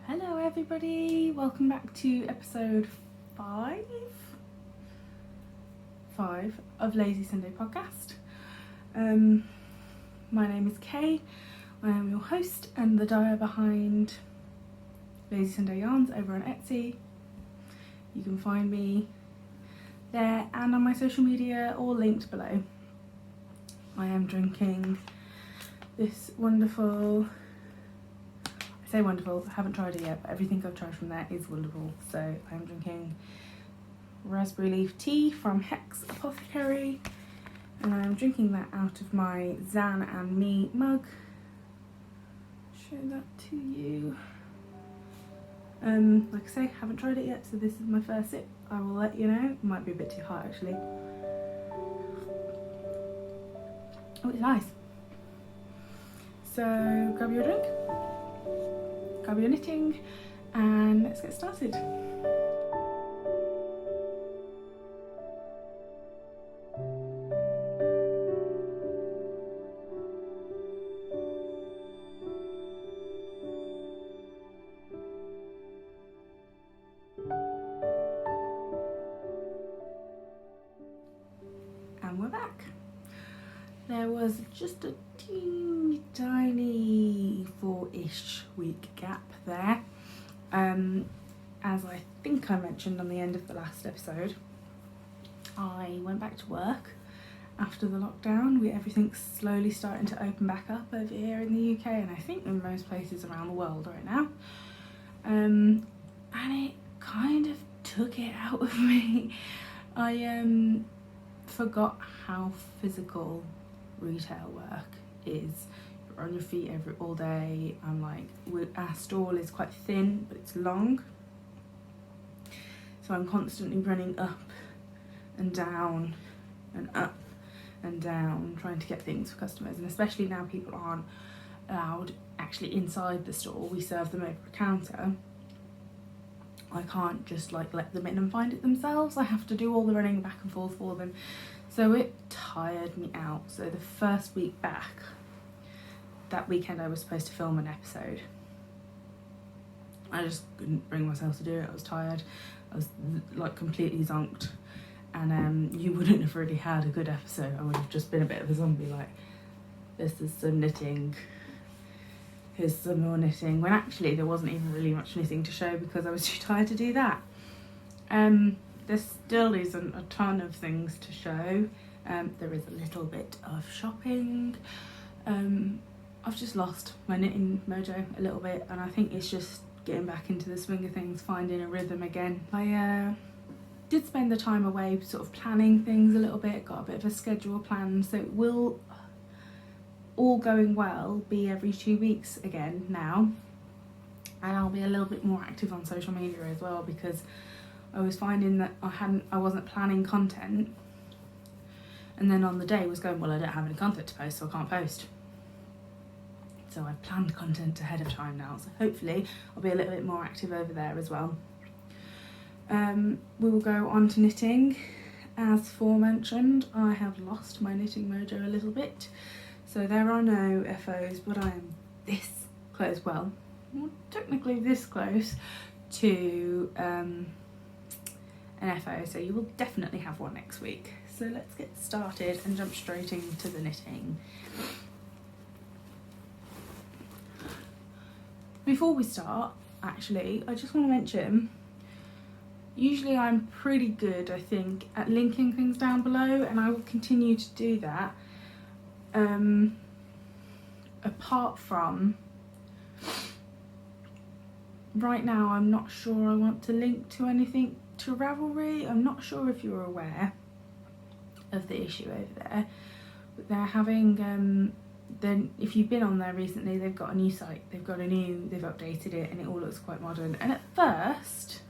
Hello everybody, welcome back to episode 5 of Lazy Sunday podcast. My name is Kay, I am your host and the dyer behind Lazy Sunday Yarns over on Etsy. You can find me there and on my social media, all linked below. I am drinking this wonderful, I say wonderful, I haven't tried it yet, but everything I've tried from there is wonderful. So I'm drinking raspberry leaf tea from Hex Apothecary, and I'm drinking that out of my Zan and Me mug. Show that to you. Like I say, haven't tried it yet, so this is my first sip. I will let you know. It might be a bit too hot actually. Oh, it's nice. So grab your drink, grab your knitting, and let's get started. And we're back. There was just a teeny tiny 4-ish week gap there. As I think I mentioned on the end of the last episode, I went back to work after the lockdown. Everything's slowly starting to open back up over here in the UK, and I think in most places around the world right now. And it kind of took it out of me. I forgot how physical retail work is. You're on your feet all day. I'm like, our stall is quite thin, but it's long, so I'm constantly running up and down and up and down trying to get things for customers, and especially now people aren't allowed actually inside the store. We serve them over a counter. I can't just like let them in and find it themselves. I have to do all the running back and forth for them. So it tired me out. So the first week back, that weekend I was supposed to film an episode. I just couldn't bring myself to do it. I was tired. I was like completely zonked. And you wouldn't have really had a good episode. I would have just been a bit of a zombie, like, this is some knitting, here's some more knitting, when actually there wasn't even really much knitting to show because I was too tired to do that. There still isn't a ton of things to show. There is a little bit of shopping. I've just lost my knitting mojo a little bit, and I think it's just getting back into the swing of things, finding a rhythm again. I did spend the time away sort of planning things a little bit, got a bit of a schedule planned, so it will, all going well, be every 2 weeks again now. And I'll be a little bit more active on social media as well, because I was finding that I wasn't planning content, and then on the day was going, well, I don't have any content to post, so I can't post. So I've planned content ahead of time now, so hopefully I'll be a little bit more active over there as well. We will go on to knitting. As aforementioned, I have lost my knitting mojo a little bit, so there are no FOs, but I am this close, well, technically this close to an FO, so you will definitely have one next week. So let's get started and jump straight into the knitting. Before we start, actually, I just want to mention, usually I'm pretty good, I think, at linking things down below, and I will continue to do that. Apart from, right now I'm not sure I want to link to anything to Ravelry. I'm not sure if you're aware of the issue over there, but they're having, then if you've been on there recently, they've got a new site, they've updated it, and it all looks quite modern. And at first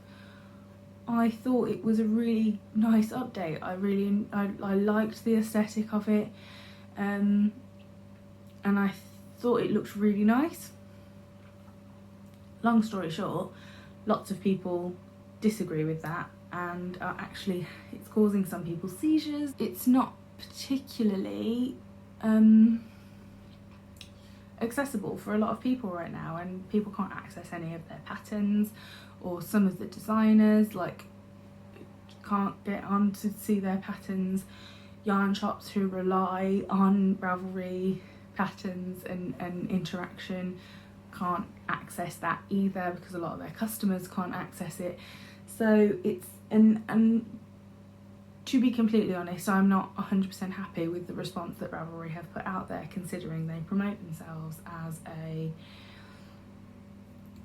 I thought it was a really nice update. I liked the aesthetic of it, and I thought it looked really nice. Long story short, lots of people disagree with that, and actually it's causing some people seizures. It's not particularly accessible for a lot of people right now, and people can't access any of their patterns, or some of the designers like can't get on to see their patterns. Yarn shops who rely on Ravelry patterns and interaction can't access that either, because a lot of their customers can't access it. So it's, and to be completely honest, I'm not 100% happy with the response that Ravelry have put out there, considering they promote themselves as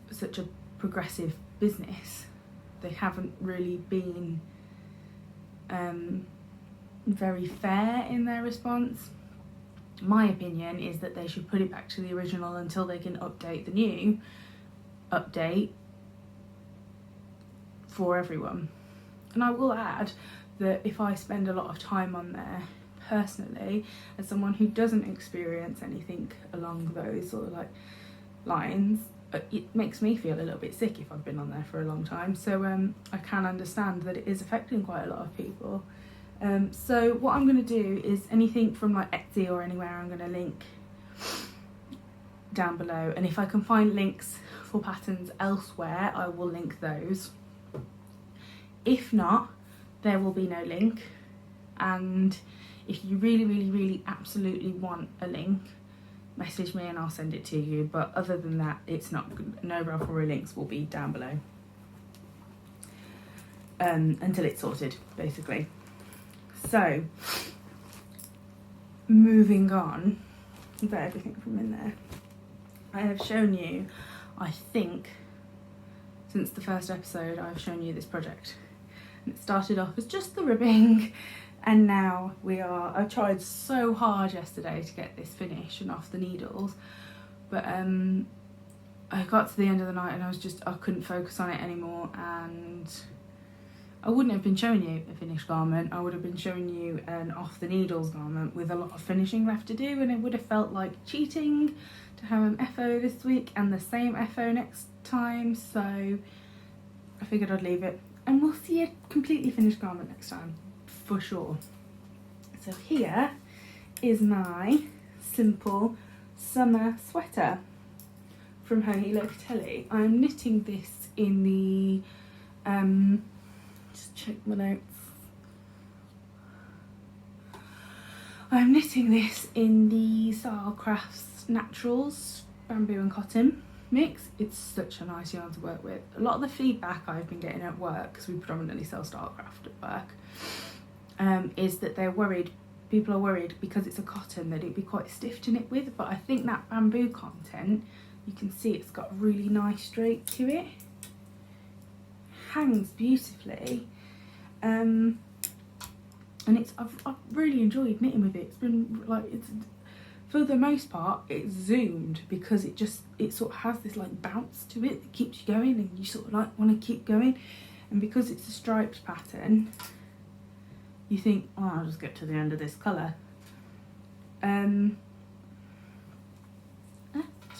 such a progressive business. They haven't really been very fair in their response. My opinion is that they should put it back to the original until they can update the new update for everyone. And I will add that if I spend a lot of time on there personally, as someone who doesn't experience anything along those sort of like lines, it makes me feel a little bit sick if I've been on there for a long time. So I can understand that it is affecting quite a lot of people. So what I'm going to do is anything from like Etsy or anywhere, I'm going to link down below, and if I can find links for patterns elsewhere, I will link those. If not, there will be no link, and if you really absolutely want a link, message me and I'll send it to you. But other than that, it's not, no Ravelry links will be down below until it's sorted, basically. So moving on, I've got everything from in there. I have shown you, I think since the first episode, I've shown you this project, and it started off as just the ribbing, and now I tried so hard yesterday to get this finished and off the needles, but I got to the end of the night and I couldn't focus on it anymore, and I wouldn't have been showing you a finished garment. I would have been showing you an off the needles garment with a lot of finishing left to do, and it would have felt like cheating to have an FO this week and the same FO next time. So I figured I'd leave it, and we'll see a completely finished garment next time for sure. So here is my simple summer sweater from Hohi Locatelli. I'm knitting this in the just check my notes. I'm knitting this in the Crafts Naturals bamboo and cotton mix. It's such a nice yarn to work with. A lot of the feedback I've been getting at work, because we predominantly sell Starcraft at work, is that they're worried, people are worried because it's a cotton that it'd be quite stiff to knit with, but I think that bamboo content, you can see it's got a really nice straight to it. Hangs beautifully, and I've really enjoyed knitting with it. It's been like, it's for the most part it's zoomed, because it sort of has this like bounce to it that keeps you going, and you sort of like want to keep going, and because it's a striped pattern, you think, oh, I'll just get to the end of this colour. It's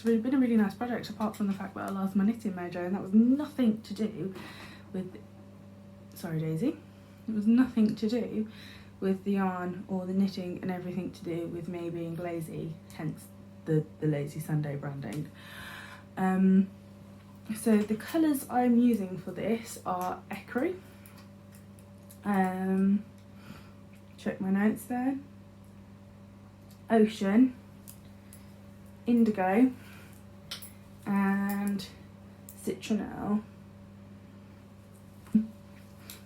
really been a really nice project, apart from the fact that I lost my knitting mojo, and that was nothing to do with, sorry Daisy, it was nothing to do with the yarn or the knitting, and everything to do with me being lazy, hence the Lazy Sunday branding. So the colours I'm using for this are Ecru, check my notes there, Ocean, Indigo and Citronelle.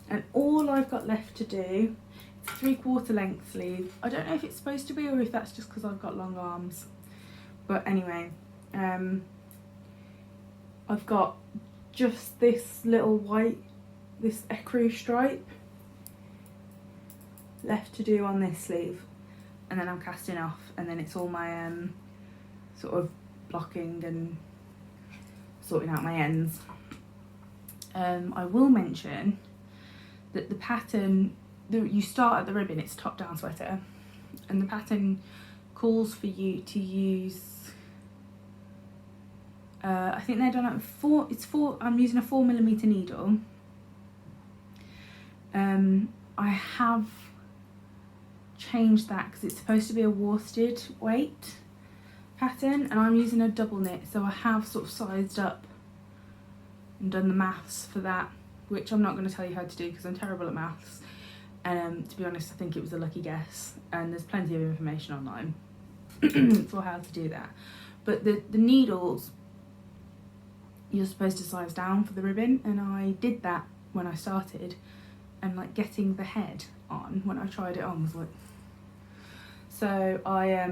And all I've got left to do, it's a 3/4 length sleeve. I don't know if it's supposed to be, or if that's just because I've got long arms. But anyway, I've got just this little white, this ecru stripe left to do on this sleeve. And then I'm casting off, and then it's all my sort of blocking and sorting out my ends. I will mention that the pattern, you start at the ribbon, it's top down sweater, and the pattern calls for you to use, I think they're done at I'm using a 4mm needle. I have changed that because it's supposed to be a worsted weight, pattern, and I'm using a double knit, so I have sort of sized up and done the maths for that, which I'm not going to tell you how to do because I'm terrible at maths. To be honest, I think it was a lucky guess, and there's plenty of information online for how to do that. But the needles, you're supposed to size down for the ribbon, and I did that when I started, and like getting the head on when I tried it on was like, so I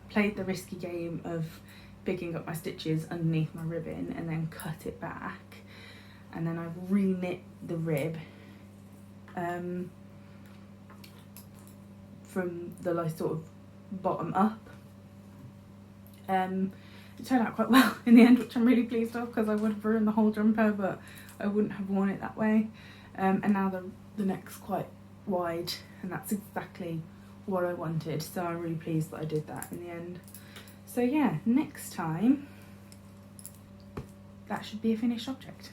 played the risky game of picking up my stitches underneath my ribbon and then cut it back, and then I've re-knit the rib from the like sort of bottom up. It turned out quite well in the end, which I'm really pleased of, because I would have ruined the whole jumper, but I wouldn't have worn it that way. And now the neck's quite wide, and that's exactly what I wanted, so I'm really pleased that I did that in the end. So yeah, next time that should be a finished object.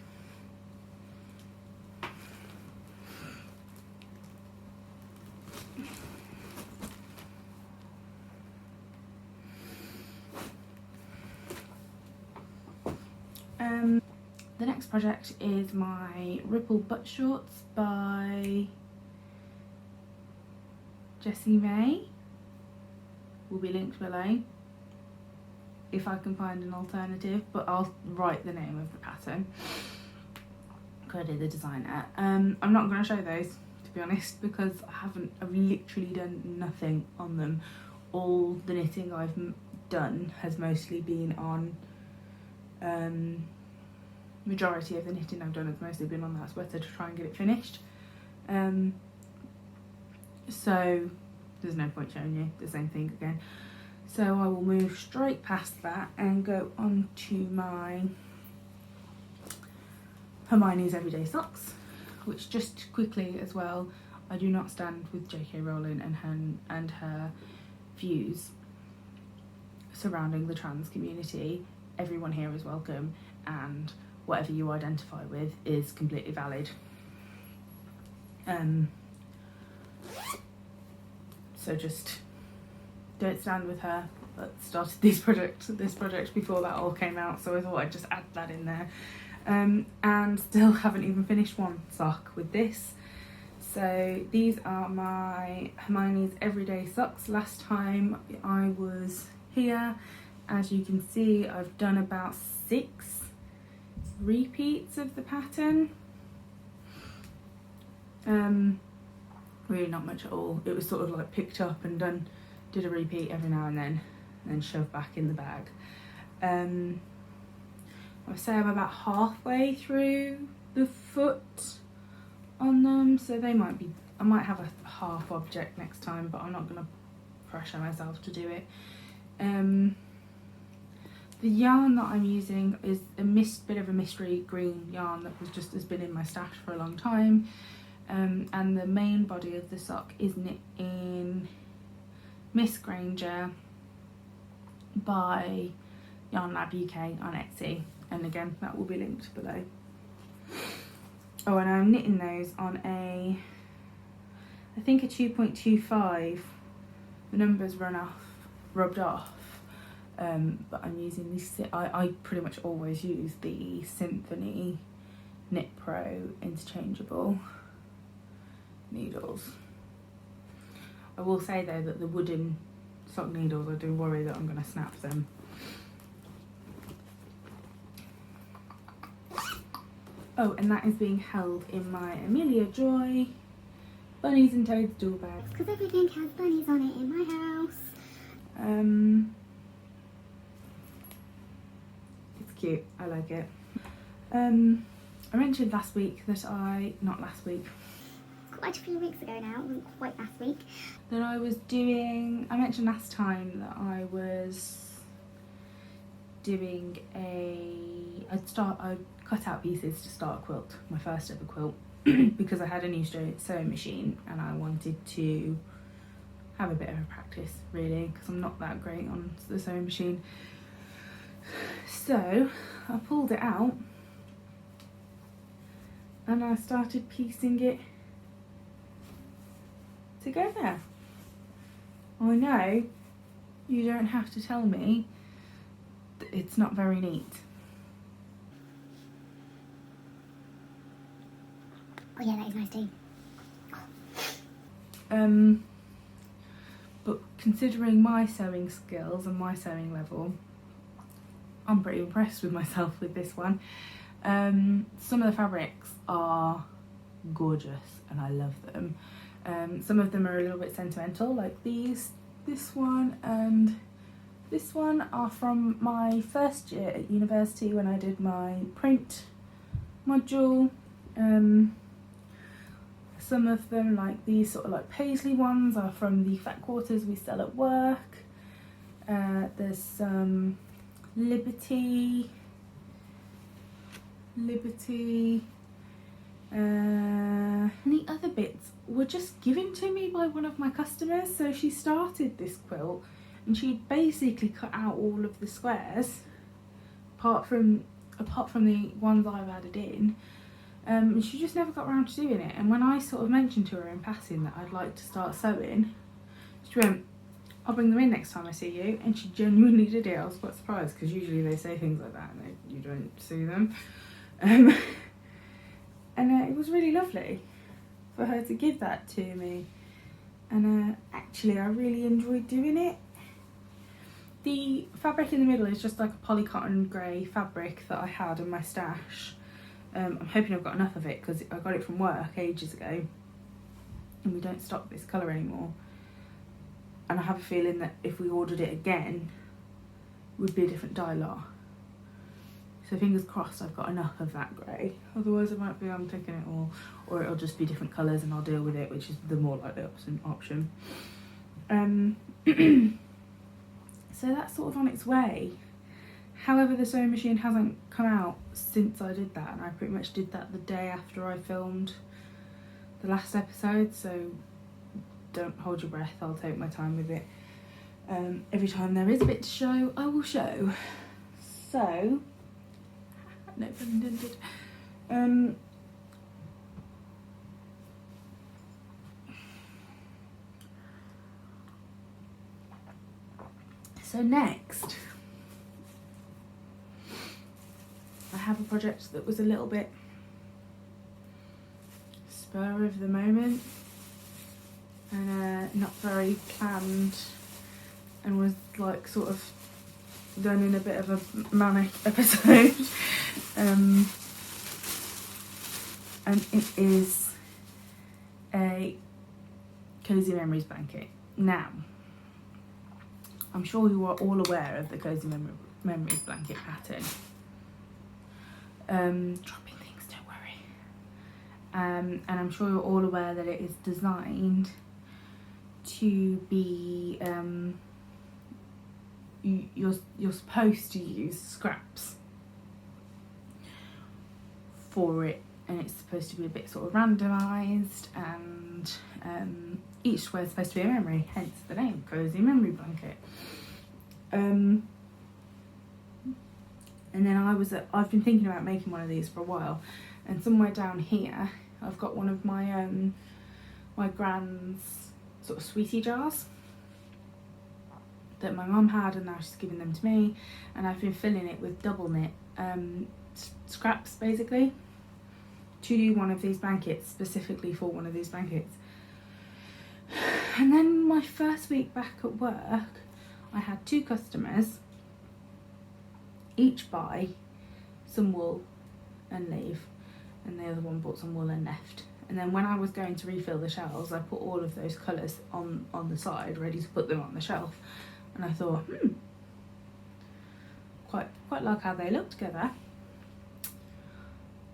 The next project is my Ripple Buttshorts by Jessie May. Will be linked below if I can find an alternative, but I'll write the name of the pattern because I did the designer. I'm not going to show those, to be honest, because I've literally done nothing on them. All the knitting I've done has mostly been on majority of the knitting I've done has mostly been on that sweater to try and get it finished. So there's no point showing you the same thing again. So I will move straight past that and go on to my Hermione's Everyday Socks, which, just quickly as well, I do not stand with J.K. Rowling and her views surrounding the trans community. Everyone here is welcome, and whatever you identify with is completely valid. So just don't stand with her. But started this project before that all came out, so I thought I'd just add that in there. And still haven't even finished one sock with this. So these are my Hermione's Everyday Socks. Last time I was here, as you can see, I've done about 6 repeats of the pattern. Really not much at all. It was sort of like picked up and did a repeat every now and then shoved back in the bag. I would say I'm about halfway through the foot on them, so I might have a half object next time, but I'm not going to pressure myself to do it. The yarn that I'm using is a bit of a mystery green yarn that has been in my stash for a long time, and the main body of the sock is knit in Miss Granger by Yarn Lab UK on Etsy, and again that will be linked below. Oh, and I'm knitting those on I think a 2.25. The numbers rubbed off. But I'm using these, I pretty much always use the Symphony Knit Pro interchangeable needles. I will say though that the wooden sock needles, I do worry that I'm going to snap them. Oh, and that is being held in my Amelia Joy Bunnies and Toads dual bag. Because everything has bunnies on it in my house. It's cute, I like it. I mentioned last week that not last week, quite a few weeks ago now, it wasn't quite last week, that I mentioned last time that I was doing I'd cut out pieces to start a quilt, my first ever quilt, because I had a new sewing machine and I wanted to have a bit of a practice, really, because I'm not that great on the sewing machine. So I pulled it out and I started piecing it together. I know You don't have to tell me that it's not very neat. Oh yeah, that is nice too. But considering my sewing skills and my sewing level, I'm pretty impressed with myself with this one. Some of the fabrics are gorgeous and I love them. Some of them are a little bit sentimental, like this one and this one are from my first year at university when I did my print module. Some of them, like these sort of like paisley ones, are from the fat quarters we sell at work. There's some Liberty, and the other bits were just given to me by one of my customers. So she started this quilt and she basically cut out all of the squares apart from the ones I've added in, and she just never got around to doing it. And when I sort of mentioned to her in passing that I'd like to start sewing, she went, I'll bring them in next time I see you. And she genuinely did it. I was quite surprised because usually they say things like that and you don't see them. And it was really lovely for her to give that to me. And actually I really enjoyed doing it. The fabric in the middle is just like a polycotton grey fabric that I had in my stash. I'm hoping I've got enough of it because I got it from work ages ago and we don't stock this colour anymore. And I have a feeling that if we ordered it again, it would be a different dye lot. So fingers crossed I've got enough of that grey. Otherwise I might be taking it all, or it'll just be different colours and I'll deal with it, which is the more likely option. So that's sort of on its way. However, the sewing machine hasn't come out since I did that, and I pretty much did that the day after I filmed the last episode, so don't hold your breath, I'll take my time with it. Every time there is a bit to show, I will show. So, no pun intended. So next, I have a project that was a little bit spur of the moment and not very planned, and was like sort of done in a bit of a manic episode. And it is a Cozy Memories blanket. Now, I'm sure you are all aware of the Cozy Memories blanket pattern. Dropping things, don't worry. And I'm sure you're all aware that it is designed to be, you're supposed to use scraps for it, and it's supposed to be a bit sort of randomised, and each square is supposed to be a memory, hence the name, Cozy Memory Blanket. And then I've been thinking about making one of these for a while, and somewhere down here I've got one of my my grand's sort of sweetie jars that my mum had, and now she's giving them to me, and I've been filling it with double knit scraps basically to do one of these blankets, specifically for one of these blankets. And then my first week back at work, I had 2 customers each buy some wool and leave, and the other one bought some wool and left. And then when I was going to refill the shelves, I put all of those colours on the side, ready to put them on the shelf. And I thought, quite like how they look together.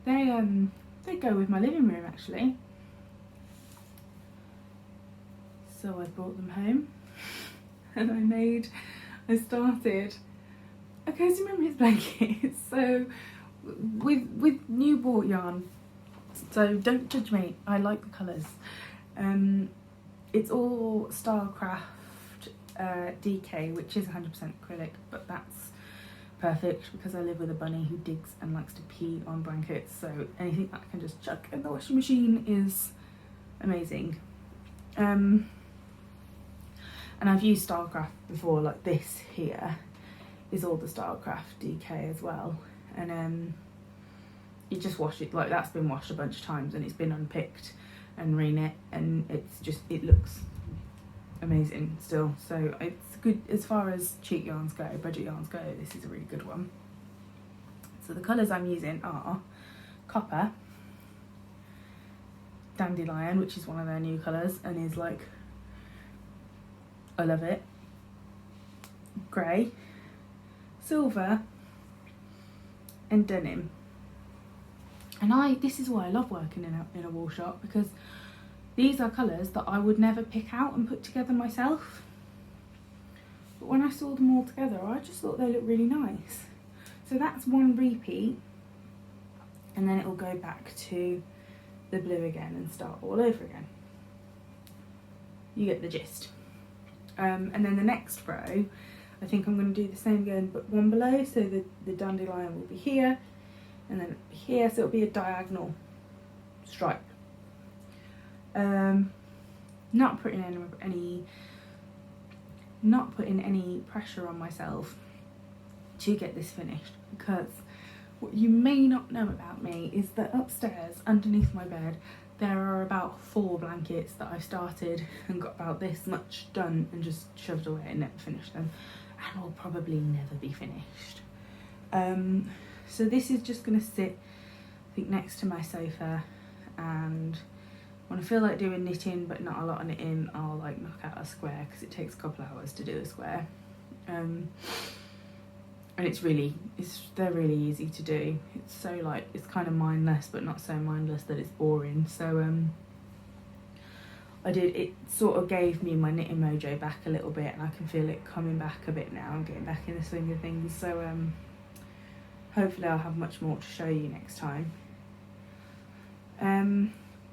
They go with my living room actually. So I brought them home and I started a Cozy Memories blanket. So with new bought yarn, so don't judge me, I like the colours. It's all Kraft DK, which is 100% acrylic, but that's perfect because I live with a bunny who digs and likes to pee on blankets, so anything that I can just chuck in the washing machine is amazing. And I've used Starcraft before, like this here is all the Starcraft DK as well. And you just wash it, like that's been washed a bunch of times and it's been unpicked and reknit, and it's just, it looks amazing still. So it's good as far as cheap yarns go, budget yarns go. This is a really good one. So the colours I'm using are Copper, Dandelion, which is one of their new colours and is like, I love it, Grey, Silver and Denim. And this is why I love working in a wool shop, because these are colours that I would never pick out and put together myself. But when I saw them all together, I just thought they looked really nice. So that's one repeat, and then it will go back to the blue again and start all over again. You get the gist. And then the next row, I think I'm going to do the same again, but one below. So the dandelion will be here, and then it'll be here, so it'll be a diagonal stripe. Not putting any pressure on myself to get this finished, because what you may not know about me is that upstairs underneath my bed there are about 4 blankets that I've started and got about this much done and just shoved away and never finished them, and will probably never be finished. So this is just going to sit, I think, next to my sofa, and when I feel like doing knitting but not a lot of knitting, I'll like knock out a square, because it takes a couple of hours to do a square. And they're really easy to do. It's so like, it's kind of mindless but not so mindless that it's boring. So it sort of gave me my knitting mojo back a little bit, and I can feel it coming back a bit now. I'm getting back in the swing of things. So hopefully I'll have much more to show you next time.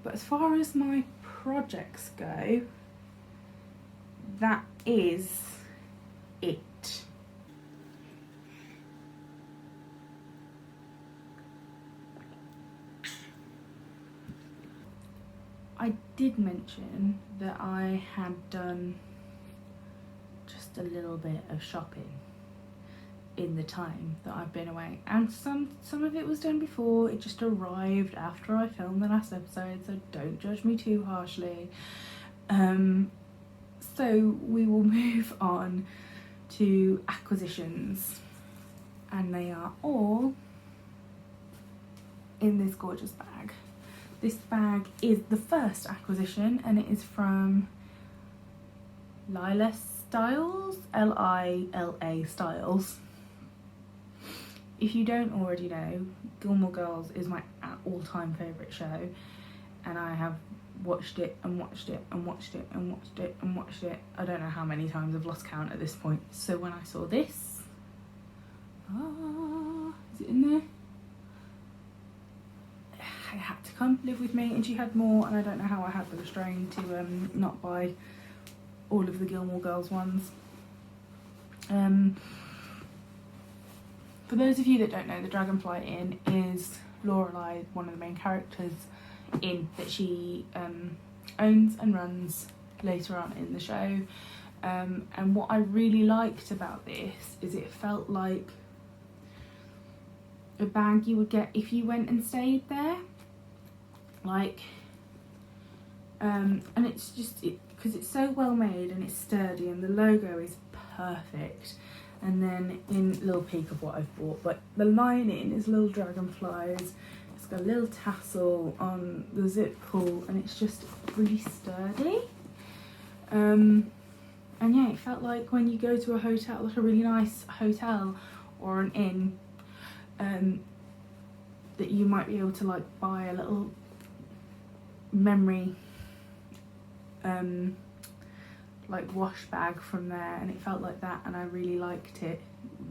But as far as my projects go, that is it. I did mention that I had done just a little bit of shopping in the time that I've been away, and some of it was done before. It just arrived after I filmed the last episode, so don't judge me too harshly. So we will move on to acquisitions, and they are all in this gorgeous bag. This bag is the first acquisition, and it is from Lila Styles, Lila Styles. If you don't already know, Gilmore Girls is my all-time favourite show, and I have watched it and watched it and watched it and watched it and watched it. I don't know how many times, I've lost count at this point. So when I saw this, is it in there? It had to come live with me, and she had more, and I don't know how I had the restraint to not buy all of the Gilmore Girls ones. For those of you that don't know, the Dragonfly Inn is Lorelai, one of the main characters in that she owns and runs later on in the show. And what I really liked about this is it felt like a bag you would get if you went and stayed there. Like, and it's just, because it's so well made and it's sturdy, and the logo is perfect. And then in a little peek of what I've bought, but the lining is little dragonflies. It's got a little tassel on the zip pull, and it's just really sturdy. And yeah, it felt like when you go to a hotel, like a really nice hotel or an inn, that you might be able to like buy a little memory like wash bag from there, and it felt like that, and I really liked it.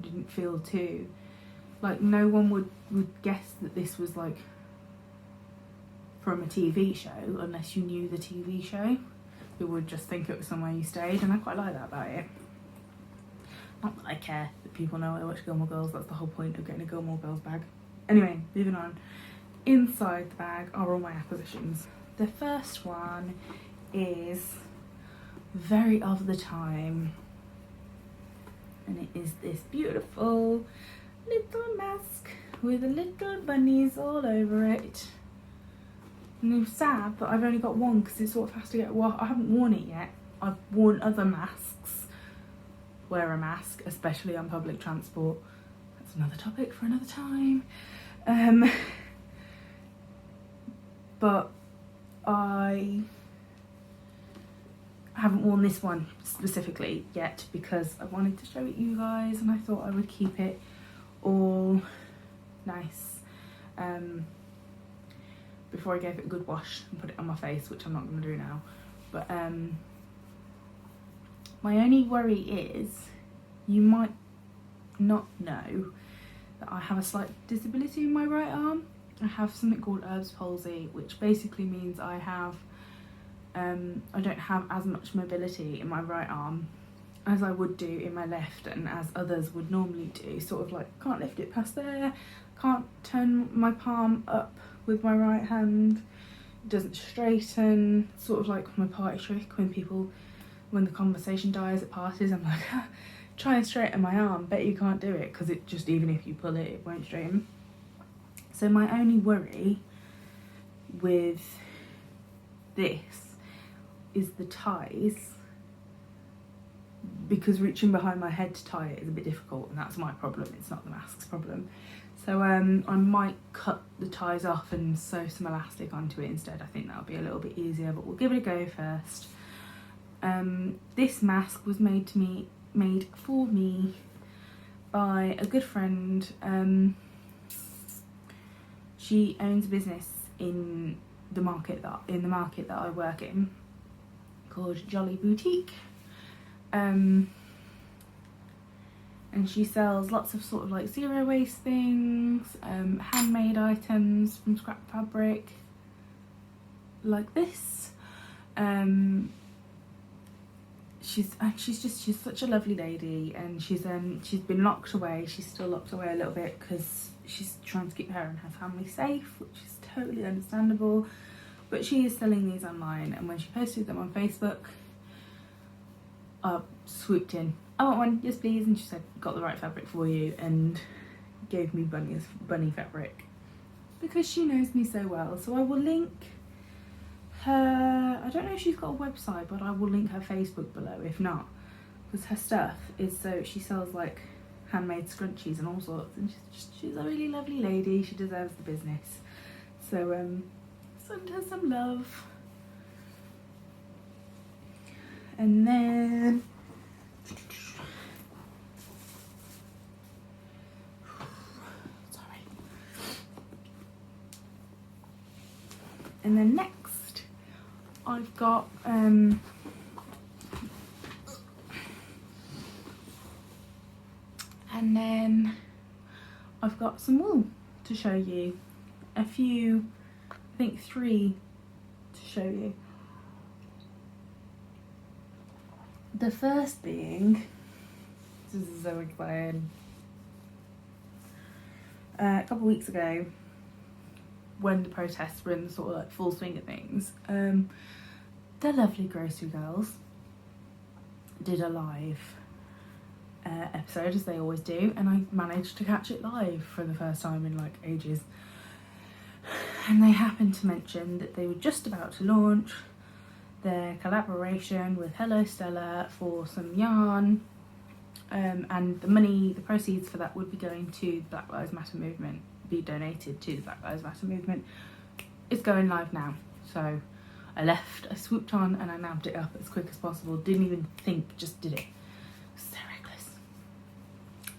Didn't feel too like, no one would guess that this was like from a TV show unless you knew the TV show. You would just think it was somewhere you stayed, and I quite like that about it. Not that I care that people know I watch Gilmore Girls, that's the whole point of getting a Gilmore Girls bag. Anyway, moving on. Inside the bag are all my acquisitions. The first one is very of the time. And it is this beautiful little mask with the little bunnies all over it. And it's sad that I've only got one because it sort of has to get I haven't worn it yet. I've worn other masks. Wear a mask, especially on public transport. That's another topic for another time. But I haven't worn this one specifically yet because I wanted to show it you guys, and I thought I would keep it all nice before I gave it a good wash and put it on my face, which I'm not going to do now. But my only worry is, you might not know that I have a slight disability in my right arm. I have something called Erb's palsy, which basically means I don't have as much mobility in my right arm as I would do in my left, and as others would normally do. Sort of like, can't lift it past there, can't turn my palm up with my right hand, it doesn't straighten. Sort of like my party trick when the conversation dies at parties, I'm like, try and straighten my arm, bet you can't do it, because it just, even if you pull it, it won't straighten. So my only worry with this is the ties, because reaching behind my head to tie it is a bit difficult, and that's my problem, it's not the mask's problem. So I might cut the ties off and sew some elastic onto it instead. I think that'll be a little bit easier, but we'll give it a go first. This mask was made for me by a good friend. She owns a business in the market that I work in, called Jolly Boutique, and she sells lots of sort of like zero waste things, handmade items from scrap fabric like this. She's such a lovely lady, and she's been locked away. She's still locked away a little bit because she's trying to keep her and her family safe, which is totally understandable. But she is selling these online, and when she posted them on Facebook, I swooped in. I want one, yes please, and she said, got the right fabric for you, and gave me bunny fabric because she knows me so well. So I will link her, I don't know if she's got a website, but I will link her Facebook below if not, because her stuff is, so she sells like handmade scrunchies and all sorts, and she's a really lovely lady. She deserves the business, so send her some love. And then next I've got some wool to show you. A few, I think 3 to show you. The first being, this is so exciting. A couple of weeks ago, when the protests were in the sort of like full swing of things, the lovely grocery girls did a live episode, as they always do, and I managed to catch it live for the first time in like ages. And they happened to mention that they were just about to launch their collaboration with Hello Stella for some yarn, and the proceeds for that would be going to the Black Lives Matter movement, be donated to the Black Lives Matter movement. It's going live now, so I swooped on and I nabbed it up as quick as possible, didn't even think, just did it. So reckless.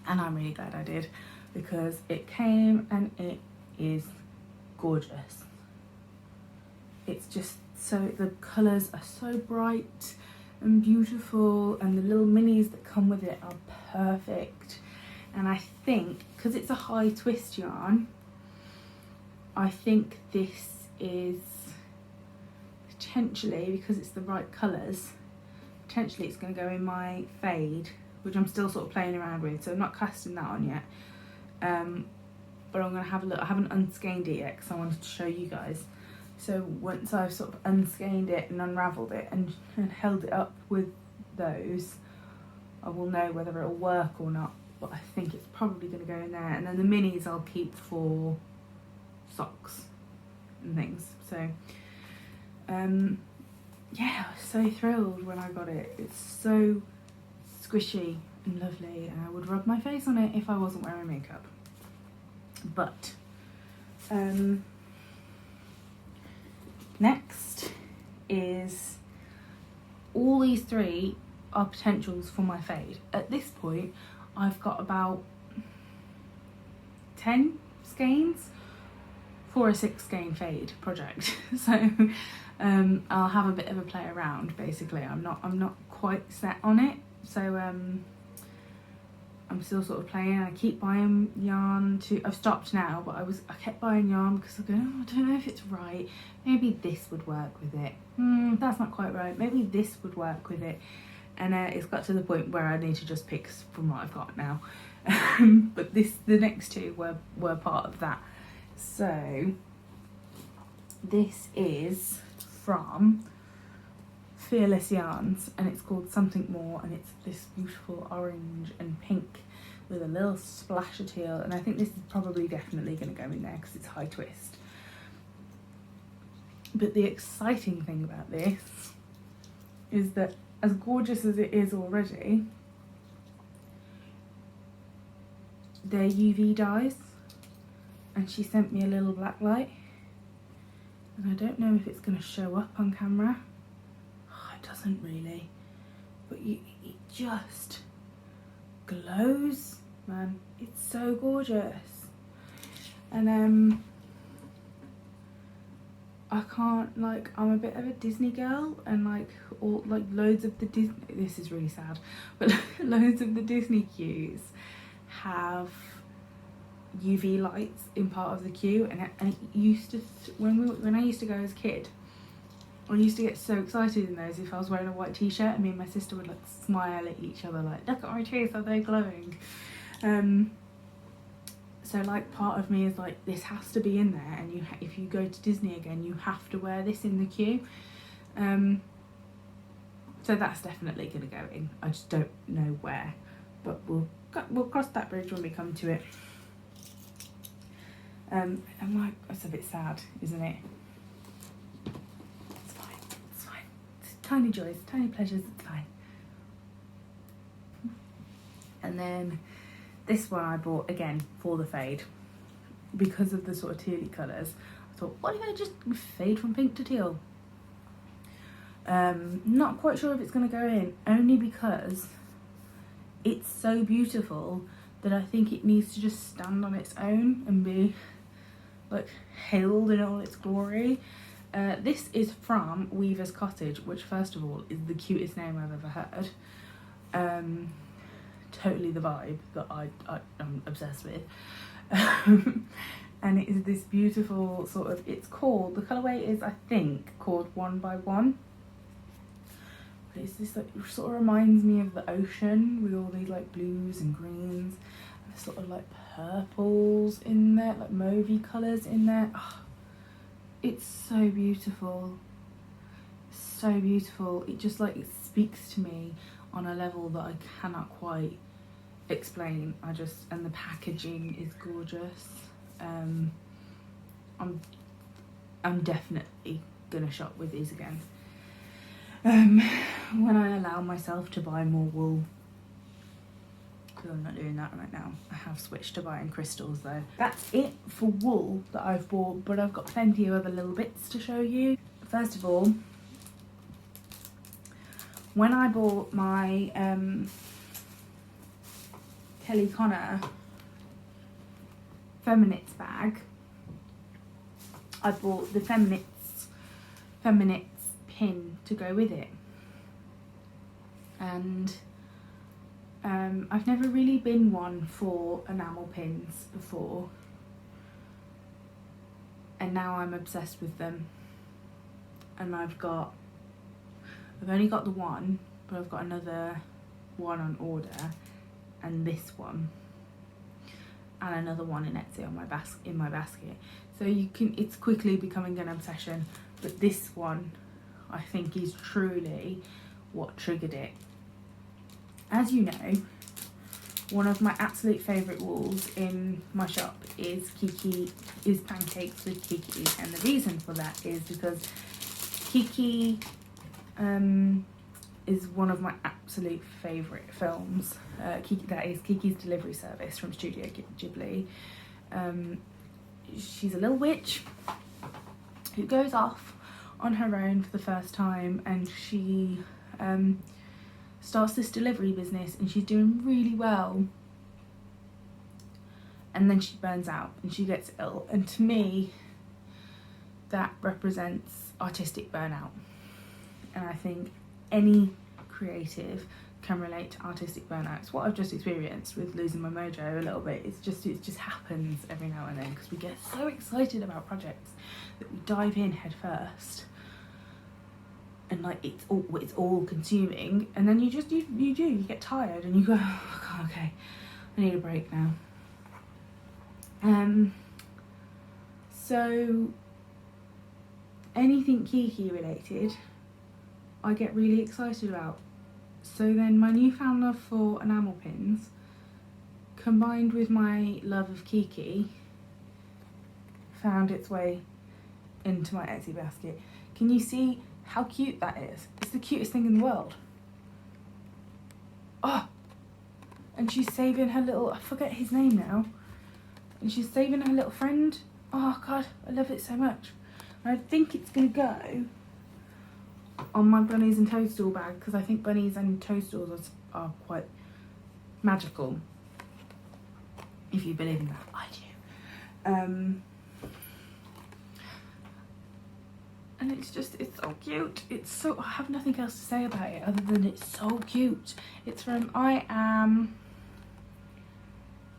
And I'm really glad I did, because it came and it is gorgeous. It's just so, the colours are so bright and beautiful, and the little minis that come with it are perfect. And I think, because it's a high twist yarn, I think this is potentially, because it's the right colours, potentially it's going to go in my fade, which I'm still sort of playing around with, so I'm not casting that on yet. But I'm going to have a look. I haven't unskeined it yet because I wanted to show you guys. So once I've sort of unskeined it and unravelled it and held it up with those, I will know whether it'll work or not, but I think it's probably going to go in there. And then the minis I'll keep for socks and things. So yeah, I was so thrilled when I got it. It's so squishy and lovely, and I would rub my face on it if I wasn't wearing makeup. But next is all these three are potentials for my fade. At this point I've got about 10 skeins for a 6 skein fade project. So I'll have a bit of a play around. Basically I'm not quite set on it, so I'm still sort of playing. I keep buying yarn to, I've stopped now, but I kept buying yarn because I go, oh, I don't know if it's right, maybe this would work with it, that's not quite right, maybe this would work with it. And it's got to the point where I need to just pick from what I've got now. But the next two were part of that. So this is from Fearless Yarns, and it's called Something More, and it's this beautiful orange and pink with a little splash of teal, and I think this is probably definitely going to go in there because it's high twist. But the exciting thing about this is that, as gorgeous as it is already, they're UV dyes, and she sent me a little black light, and I don't know if it's going to show up on camera. It doesn't really, but it just glows, man. It's so gorgeous. And I can't, like, I'm a bit of a Disney girl, and loads of the Disney, this is really sad, but loads of the Disney queues have UV lights in part of the queue, and it used to, when I used to go as a kid, I used to get so excited in those if I was wearing a white t-shirt, and me and my sister would like smile at each other like, look at my teeth, are they glowing? So like part of me is like, this has to be in there, and if you go to Disney again, you have to wear this in the queue. So that's definitely going to go in. I just don't know where, but we'll cross that bridge when we come to it. I'm like, it's a bit sad, isn't it? It's fine, it's fine. It's tiny joys, tiny pleasures, it's fine. And then this one I bought again for the fade because of the sort of tealy colours. I thought, what if I just fade from pink to teal? Not quite sure if it's going to go in, only because it's so beautiful that I think it needs to just stand on its own and be like hailed in all its glory. This is from Weaver's Cottage, which first of all is the cutest name I've ever heard. Totally the vibe that I'm obsessed with. And it is this beautiful sort of, it's called, the colourway is I think called 1 by 1. But it's this, like, sort of reminds me of the ocean with all these like blues and greens and sort of like purples in there, like mauvey colours in there. Oh, it's so beautiful, so beautiful. It just like, it speaks to me on a level that I cannot quite explain. And the packaging is gorgeous. I'm definitely gonna shop with these again. When I allow myself to buy more wool, because I'm not doing that right now. I have switched to buying crystals though. That's it for wool that I've bought, but I've got plenty of other little bits to show you. First of all, when I bought my Kelly Connor Feminits bag, I bought the Feminits pin to go with it, and I've never really been one for enamel pins before, and now I'm obsessed with them. And I've only got the one, but I've got another one on order, and this one. and another one in Etsy on my basket. So it's quickly becoming an obsession, but this one I think is truly what triggered it. As you know, one of my absolute favourite walls in my shop is pancakes with Kiki, and the reason for that is because Kiki is one of my absolute favourite films. That is Kiki's Delivery Service from Studio Ghibli. She's a little witch who goes off on her own for the first time, and she starts this delivery business, and she's doing really well, and then she burns out and she gets ill, and to me that represents artistic burnout. And I think any creative can relate to artistic burnout. It's what I've just experienced with losing my mojo a little bit. It just happens every now and then, because we get so excited about projects that we dive in head first, and like it's all consuming, and then you get tired and you go, oh God, okay, I need a break now. So anything Kiki related I get really excited about. So then my newfound love for enamel pins combined with my love of Kiki found its way into my Etsy basket. Can you see how cute that is? It's the cutest thing in the world. Oh, and she's saving her little, I forget his name now, and she's saving her little friend. Oh God, I love it so much. And I think it's gonna go on my bunnies and toadstool bag, because I think bunnies and toadstools are quite magical, if you believe in that. I do. And it's so cute. I have nothing else to say about it other than it's so cute. It's from I Am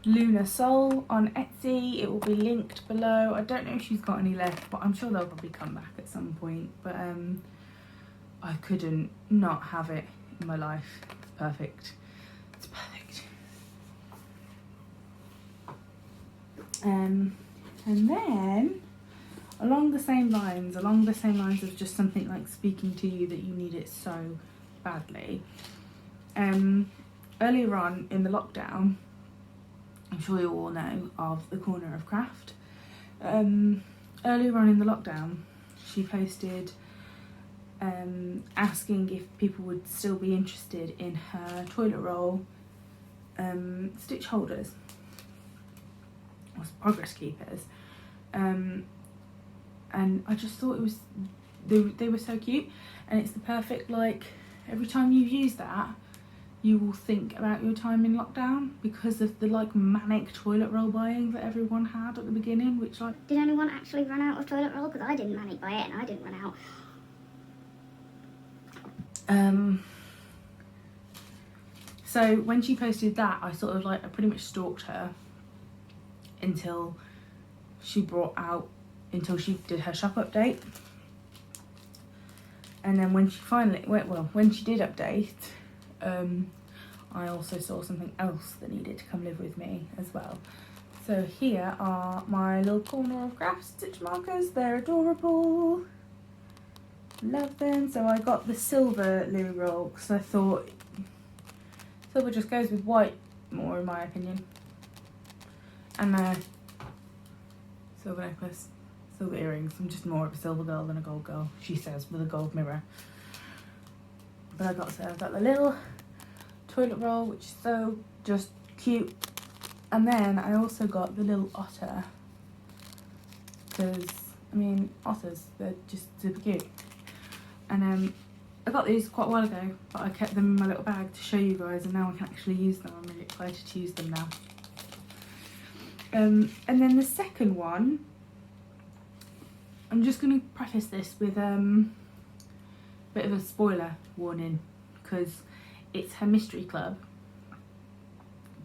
Luna Soul on Etsy. It will be linked below. I don't know if she's got any left, but I'm sure they'll probably come back at some point. But I couldn't not have it in my life. It's perfect. It's perfect. And then along the same lines of just something like speaking to you that you need it so badly. Earlier on in the lockdown, I'm sure you all know of the corner of Kraft. Earlier on in the lockdown, she posted asking if people would still be interested in her toilet roll stitch holders, or progress keepers. And I just thought they were so cute, and it's the perfect, like, every time you use that you will think about your time in lockdown, because of the like manic toilet roll buying that everyone had at the beginning, which like... Did anyone actually run out of toilet roll? Because I didn't manic buy it and I didn't run out. So when she posted that, I pretty much stalked her until she did her shop update. And then when she did update, I also saw something else that needed to come live with me as well. So here are my little corner of Kraft stitch markers. They're adorable. Love them. So I got the silver Louis roll because I thought silver just goes with white more, in my opinion. And a silver necklace, silver earrings. I'm just more of a silver girl than a gold girl, she says, with a gold mirror. But I've got the little toilet roll, which is so just cute. And then I also got the little otter, because I mean, otters, they're just super cute. And I got these quite a while ago, but I kept them in my little bag to show you guys, and now I can actually use them. I'm really excited to use them now. And then the second one, I'm just going to preface this with a bit of a spoiler warning, because it's her mystery club.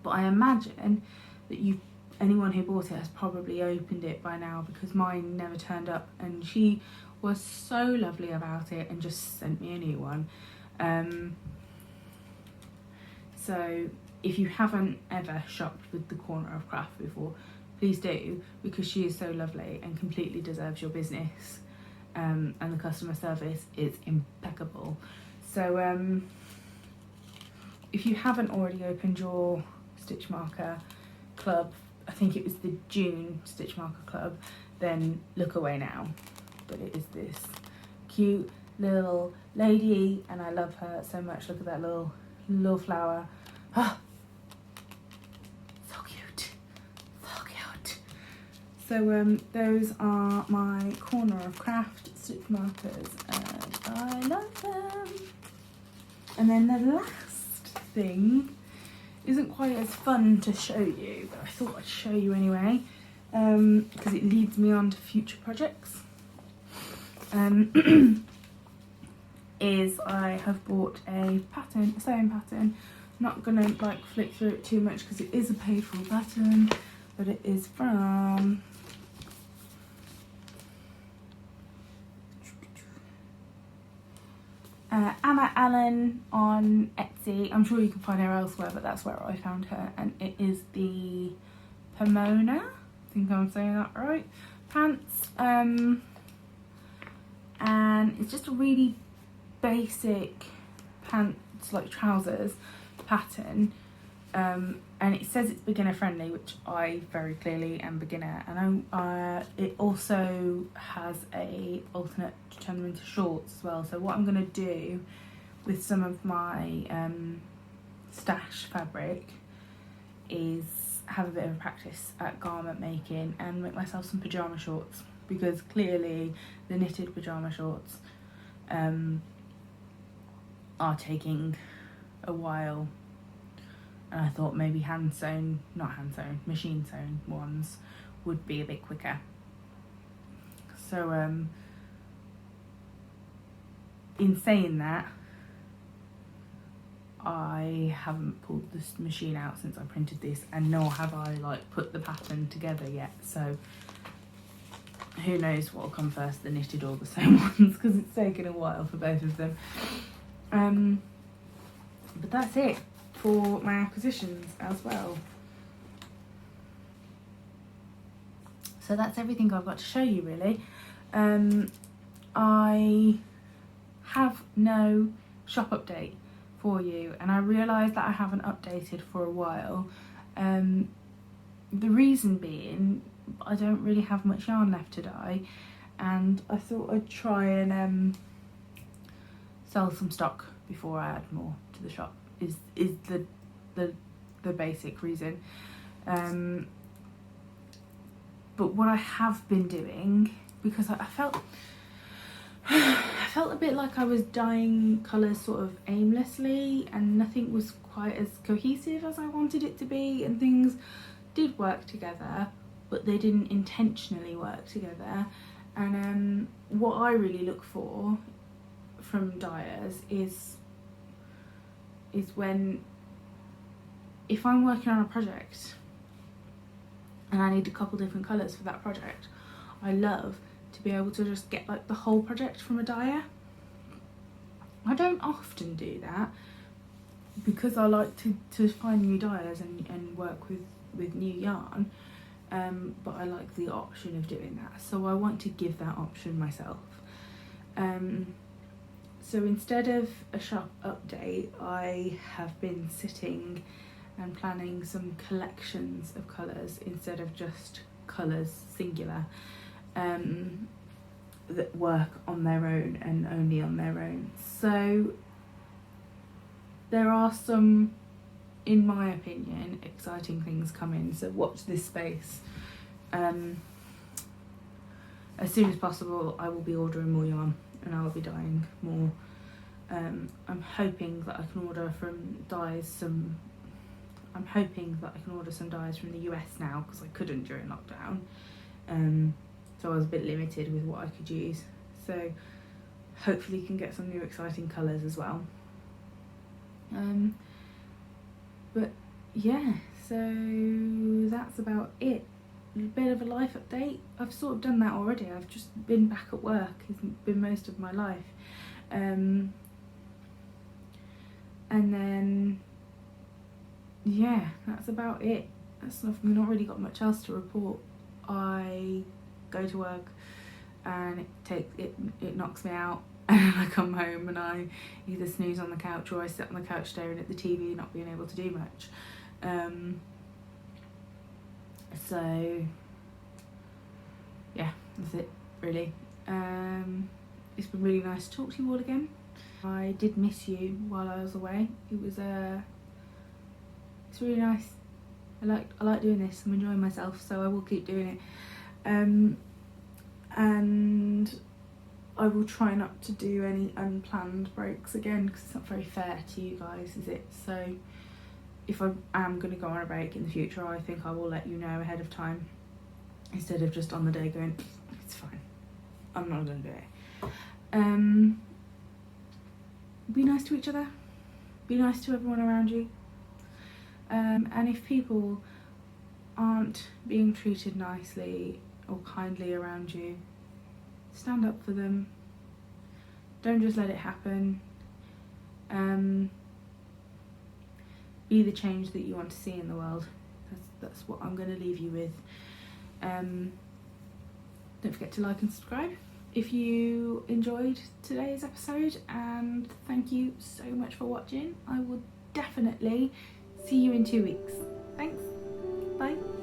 But I imagine that anyone who bought it has probably opened it by now, because mine never turned up, and she was so lovely about it and just sent me a new one. So if you haven't ever shopped with the corner of Kraft before, please do, because she is so lovely and completely deserves your business, and the customer service is impeccable. So if you haven't already opened your stitch marker club, I think it was the June stitch marker club, then look away now. But it is this cute little lady, and I love her so much. Look at that little flower. Ah, so cute, so cute. So those are my corner of Kraft stitch markers, and I love them. And then the last thing isn't quite as fun to show you, but I thought I'd show you anyway, because it leads me on to future projects. Is I have bought a sewing pattern. I'm not gonna like flick through it too much because it is a paid for pattern, but it is from Anna Allen on Etsy. I'm sure you can find her elsewhere, but that's where I found her, and it is the Pomona, I think I'm saying that right, pants, and it's just a really basic pants, like trousers pattern, and it says it's beginner friendly, which I very clearly am beginner, and it also has a alternate to turn them into shorts as well. So what I'm going to do with some of my stash fabric is have a bit of a practice at garment making and make myself some pyjama shorts, because clearly the knitted pyjama shorts are taking a while, and I thought maybe machine sewn ones would be a bit quicker. So in saying that, I haven't pulled this machine out since I printed this, and nor have I like put the pattern together yet, so who knows what'll come first, the knitted or the sewn ones, because it's taken a while for both of them. But that's it for my acquisitions as well. So that's everything I've got to show you, really. I have no shop update for you, and I realise that I haven't updated for a while. The reason being, I don't really have much yarn left to dye, and I thought I'd try and sell some stock before I add more to the shop, is the basic reason. But what I have been doing, because I felt a bit like I was dyeing colours sort of aimlessly, and nothing was quite as cohesive as I wanted it to be, and things did work together, but they didn't intentionally work together. And what I really look for from dyers is when, if I'm working on a project and I need a couple different colours for that project, I love to be able to just get like the whole project from a dyer. I don't often do that because I like to find new dyers and work with new yarn, but I like the option of doing that, so I want to give that option myself. So instead of a shop update, I have been sitting and planning some collections of colours instead of just colours singular, that work on their own and only on their own. So there are some, in my opinion, exciting things coming, so watch this space. As soon as possible I will be ordering more yarn and I will be dyeing more. I'm hoping that I can order from dyes some dyes from the US now, because I couldn't during lockdown, so I was a bit limited with what I could use, so hopefully you can get some new exciting colours as well. But yeah, so that's about it. A bit of a life update. I've sort of done that already. I've just been back at work. It's been most of my life. And then yeah, that's about it. We've not really got much else to report. I go to work and it knocks me out, and I come home and I either snooze on the couch or I sit on the couch staring at the TV, not being able to do much. So yeah, that's it really. It's been really nice to talk to you all again. I did miss you while I was away. It's really nice. I like doing this. I'm enjoying myself, so I will keep doing it. And I will try not to do any unplanned breaks again, because it's not very fair to you guys, is it? So if I am going to go on a break in the future, I think I will let you know ahead of time, instead of just on the day going, it's fine, I'm not going to do it. Be nice to each other. Be nice to everyone around you. And if people aren't being treated nicely or kindly around you, stand up for them. Don't just let it happen. Be the change that you want to see in the world. That's what I'm going to leave you with. Don't forget to like and subscribe if you enjoyed today's episode, and thank you so much for watching. I will definitely see you in 2 weeks. Thanks. Bye.